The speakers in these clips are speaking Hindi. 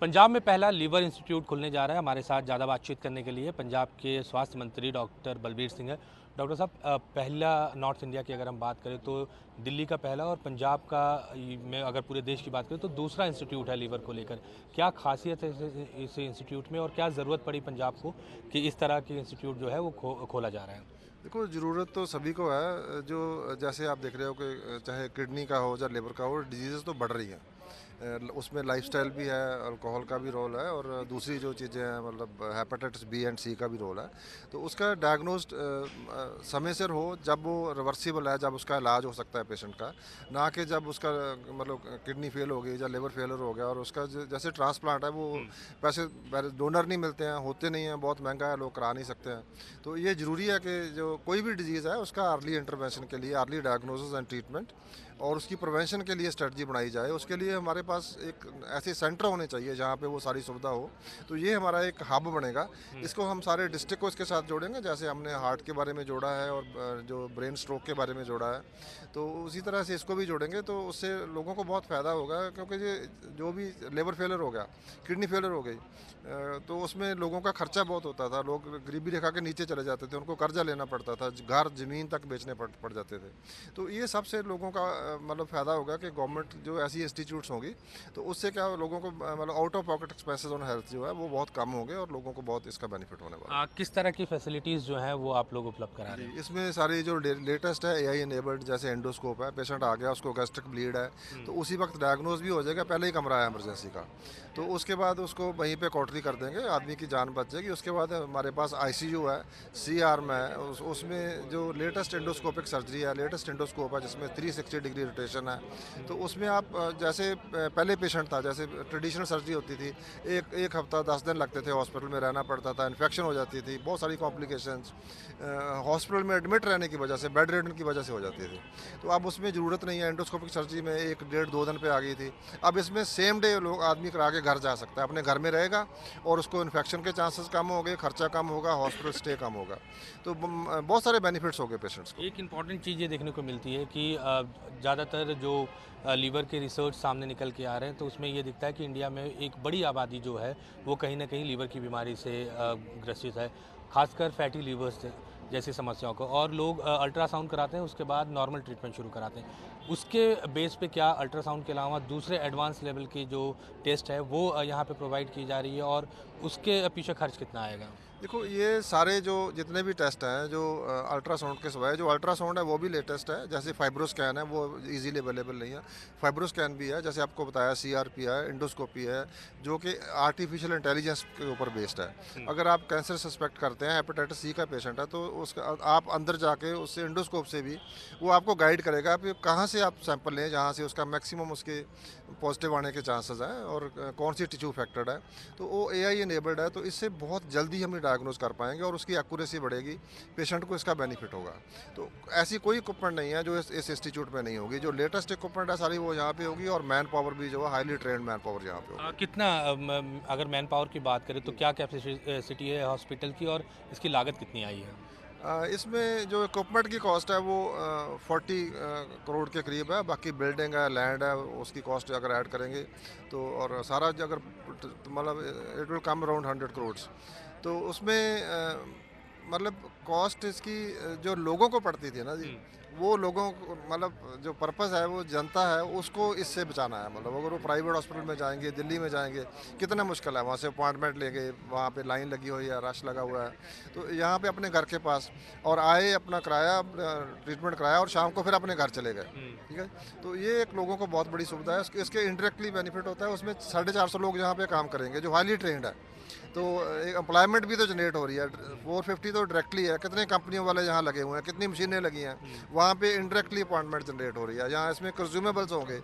पंजाब में पहला लीवर इंस्टीट्यूट खुलने जा रहा है। हमारे साथ ज़्यादा बातचीत करने के लिए पंजाब के स्वास्थ्य मंत्री डॉक्टर बलबीर सिंह है। डॉक्टर साहब, पहला नॉर्थ इंडिया की अगर हम बात करें तो दिल्ली का पहला और पंजाब का में अगर पूरे देश की बात करें तो दूसरा इंस्टीट्यूट है लीवर को लेकर। क्या खासियत है इस इंस्टीट्यूट में और क्या ज़रूरत पड़ी पंजाब को कि इस तरह के इंस्टीट्यूट जो है वो खोला जा रहा है? देखो, ज़रूरत तो सभी को है। जो जैसे आप देख रहे हो कि चाहे किडनी का हो या लिवर का हो, डिजीज़ तो बढ़ रही हैं। उसमें लाइफस्टाइल भी है, अल्कोहल का भी रोल है, और दूसरी जो चीज़ें हैं मतलब हेपेटाइटिस बी एंड सी का भी रोल है। तो उसका डायग्नोस्ट समय सिर हो, जब वो रिवर्सिबल है, जब उसका इलाज हो सकता है पेशेंट का, ना कि जब उसका मतलब किडनी फेल हो गई या लिवर फेलर हो गया और उसका जैसे ट्रांसप्लांट है वो पैसे डोनर नहीं मिलते हैं, होते नहीं हैं, बहुत महंगा है, लोग करा नहीं सकते हैं। तो ये ज़रूरी है कि जो कोई भी डिजीज़ है उसका अर्ली इंटरवेंशन के लिए, अर्ली डायग्नोसिस एंड ट्रीटमेंट और उसकी प्रिवेंशन के लिए स्ट्रेटजी बनाई जाए। उसके लिए हमारे पास एक ऐसे सेंटर होने चाहिए जहाँ पे वो सारी सुविधा हो। तो ये हमारा एक हब बनेगा। इसको हम सारे डिस्ट्रिक्ट को इसके साथ जोड़ेंगे, जैसे हमने हार्ट के बारे में जोड़ा है और जो ब्रेन स्ट्रोक के बारे में जोड़ा है, तो उसी तरह से इसको भी जोड़ेंगे। तो उससे लोगों को बहुत फ़ायदा होगा, क्योंकि ये जो भी लिवर फेलर हो गया, किडनी फेलर हो गई, तो उसमें लोगों का खर्चा बहुत होता था। लोग गरीबी रेखा के नीचे चले जाते थे, उनको कर्जा लेना पड़ता था, घर ज़मीन तक बेचने पड़ जाते थे। तो ये सबसे लोगों का मतलब फ़ायदा होगा कि गवर्नमेंट जो ऐसी इंस्टीट्यूट्स होंगी, तो उससे क्या लोगों को मतलब out of pocket expenses on health जो है वो बहुत कम होंगे और लोगों को बहुत इसका बेनिफिट होने वाला है। किस तरह की फैसिलिटीज़ जो हैं वो आप लोग उपलब्ध करा रहे जी, हैं? इसमें सारी जो लेटेस्ट है एआई एनेबल्ड, जैसे एंडोस्कोप है, पेशेंट आ गया उसको गैस्ट्रिक ब्लीड है तो उसी वक्त डायग्नोज भी हो जाएगा, पहले ही कमरा है इमरजेंसी का, तो उसके बाद उसको वहीं पे कॉटरी कर देंगे, आदमी की जान बच जाएगी। उसके बाद हमारे पास आईसीयू है, सी आर्म है, उसमें जो लेटेस्ट एंडोस्कोपिक सर्जरी है, लेटेस्ट एंडोस्कोप है जिसमें 360 डिग्री रोटेशन है। तो उसमें आप जैसे पहले पेशेंट था, जैसे ट्रेडिशनल सर्जरी होती थी, एक हफ्ता 10 दिन लगते थे, हॉस्पिटल में रहना पड़ता था, इन्फेक्शन हो जाती थी, बहुत सारी कॉम्प्लिकेशंस हॉस्पिटल में एडमिट रहने की वजह से, बेड रिडन की वजह से हो जाती थी। तो अब उसमें ज़रूरत नहीं है, एंडोस्कोपिक सर्जरी में 1 डेढ़ 2 दिन पे आ गई थी। अब इसमें सेम डे लोग आदमी करा के घर जा सकता है, अपने घर में रहेगा और उसको इन्फेक्शन के चांसेस कम हो गए, खर्चा कम होगा, हॉस्पिटल स्टे कम होगा। तो बहुत सारे बेनिफिट्स हो गए पेशेंट्स को। एक इम्पॉर्टेंट चीज़ ये देखने को मिलती है कि ज़्यादातर जो लीवर के रिसर्च सामने निकल के आ रहे हैं तो उसमें ये दिखता है कि इंडिया में एक बड़ी आबादी जो है वो कहीं ना कहीं लीवर की बीमारी से ग्रसित है, खासकर फैटी लीवर्स जैसी समस्याओं को। और लोग अल्ट्रासाउंड कराते हैं, उसके बाद नॉर्मल ट्रीटमेंट शुरू कराते हैं। उसके बेस पे क्या अल्ट्रासाउंड के अलावा दूसरे एडवांस लेवल की जो टेस्ट है वो यहाँ पे प्रोवाइड की जा रही है, और उसके पीछे खर्च कितना आएगा? देखो, ये सारे जो जितने भी टेस्ट हैं, जो अल्ट्रासाउंड के सिवाय जो अल्ट्रासाउंड है वो भी लेटेस्ट है। जैसे फाइब्रोस्कैन है, वो इजीली अवेलेबल नहीं है। फाइब्रोस्कैन भी है, जैसे आपको बताया, सीआरपी है, इंडोस्कोपी है, जो कि आर्टिफिशियल इंटेलिजेंस के ऊपर बेस्ड है। अगर आप कैंसर सस्पेक्ट करते हैं, हेपेटाइटिस सी का पेशेंट है, तो उसका आप अंदर जाके उससे इंडोस्कोप से भी वो आपको गाइड करेगा आप कहाँ से आप सैंपल लें, जहाँ से उसका मैक्सिमम उसके पॉजिटिव आने के चांसेस हैं और कौन सी टिश्यू अफेक्टेड है। तो वो एआई एनेबल्ड है, तो इससे बहुत जल्दी हम डायग्नोज कर पाएंगे और उसकी एक्यूरेसी बढ़ेगी, पेशेंट को इसका बेनिफिट होगा। तो ऐसी कोई इक्विपमेंट नहीं है जो इस इंस्टीट्यूट में नहीं होगी। जो लेटेस्ट इक्विपमेंट है सारी वो यहाँ पे होगी, और मैन पावर भी जो है हाईली ट्रेंड मैन पावर यहाँ पे होगी। कितना अगर मैन पावर की बात करें तो क्या कैपेसिटी है हॉस्पिटल की और इसकी लागत कितनी आई है? इसमें जो इक्विपमेंट की कॉस्ट है वो 40 करोड़ के करीब है। बाकी बिल्डिंग है, लैंड है, उसकी कॉस्ट अगर ऐड करेंगे तो, और सारा जो अगर मतलब it will come around 100 crore. तो उसमें मतलब कॉस्ट इसकी जो लोगों को पड़ती थी ना जी, वो लोगों को मतलब जो पर्पस है वो जनता है उसको इससे बचाना है। मतलब अगर वो प्राइवेट हॉस्पिटल में जाएंगे, दिल्ली में जाएंगे, कितना मुश्किल है, वहाँ से अपॉइंटमेंट लेंगे, वहाँ पे लाइन लगी हुई है, रश लगा हुआ है। तो यहाँ पे अपने घर के पास और आए, अपना कराया, ट्रीटमेंट कराया और शाम को फिर अपने घर चले गए। ठीक है, तो ये एक लोगों को बहुत बड़ी सुविधा है। इसके इनडायरेक्टली बेनिफिट होता है, उसमें 450 लोग यहाँ पे काम करेंगे जो हाईली ट्रेंड है, तो एक एम्प्लॉयमेंट भी तो जनरेट हो रही है। 450 तो डायरेक्टली है, कितने कंपनियों वाले यहाँ लगे हुए हैं, कितनी मशीनें लगी हैं, वहाँ पे इनडायरेक्टली अपॉइंटमेंट जनरेट हो रही है। यहाँ इसमें कंज्यूमेबल्स होंगे,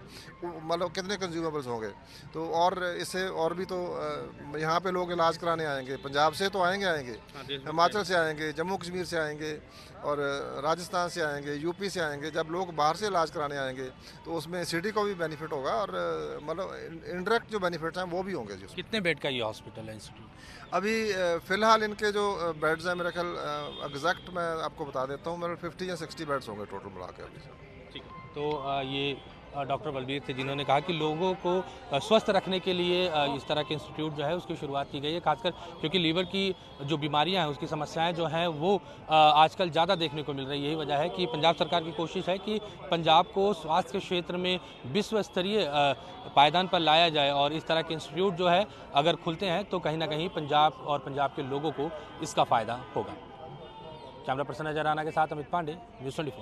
मतलब कितने कंज्यूमेबल्स होंगे। तो और इससे और भी तो यहाँ पे लोग इलाज कराने आएंगे, पंजाब से तो आएंगे, हिमाचल से आएंगे, जम्मू कश्मीर से आएंगे, और राजस्थान से आएंगे, यूपी से आएंगे। जब लोग बाहर से इलाज कराने आएंगे तो उसमें सिटी को भी बेनिफिट होगा, और मतलब इनडायरेक्ट जो बेनिफिट्स हैं वो भी होंगे जी। कितने बेड का ये हॉस्पिटल है इंस्टीट्यूट? अभी फ़िलहाल इनके जो बेड्स हैं, मेरे ख्याल एग्जैक्ट मैं आपको बता देता हूँ, मेरे 50 या 60 बेड्स होंगे टोटल मिला के अभी। ठीक है, तो ये डॉक्टर बलबीर थे, जिन्होंने कहा कि लोगों को स्वस्थ रखने के लिए इस तरह के इंस्टीट्यूट जो है उसकी शुरुआत की गई है, खासकर क्योंकि लीवर की जो बीमारियां हैं उसकी समस्याएं जो हैं वो आजकल ज़्यादा देखने को मिल रही है। यही वजह है कि पंजाब सरकार की कोशिश है कि पंजाब को स्वास्थ्य के क्षेत्र में विश्व स्तरीय पायदान पर लाया जाए, और इस तरह के इंस्टीट्यूट जो है अगर खुलते हैं तो कहीं ना कहीं पंजाब और पंजाब के लोगों को इसका फ़ायदा होगा। कैमरा पर्सन अजय राणा के साथ अमित पांडे, न्यूज़ 24।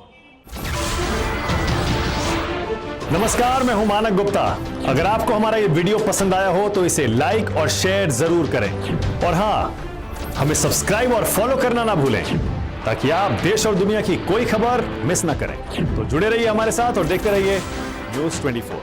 नमस्कार, मैं हूं मानक गुप्ता। अगर आपको हमारा ये वीडियो पसंद आया हो तो इसे लाइक और शेयर जरूर करें, और हाँ, हमें सब्सक्राइब और फॉलो करना ना भूलें ताकि आप देश और दुनिया की कोई खबर मिस ना करें। तो जुड़े रहिए हमारे साथ और देखते रहिए न्यूज़ 24।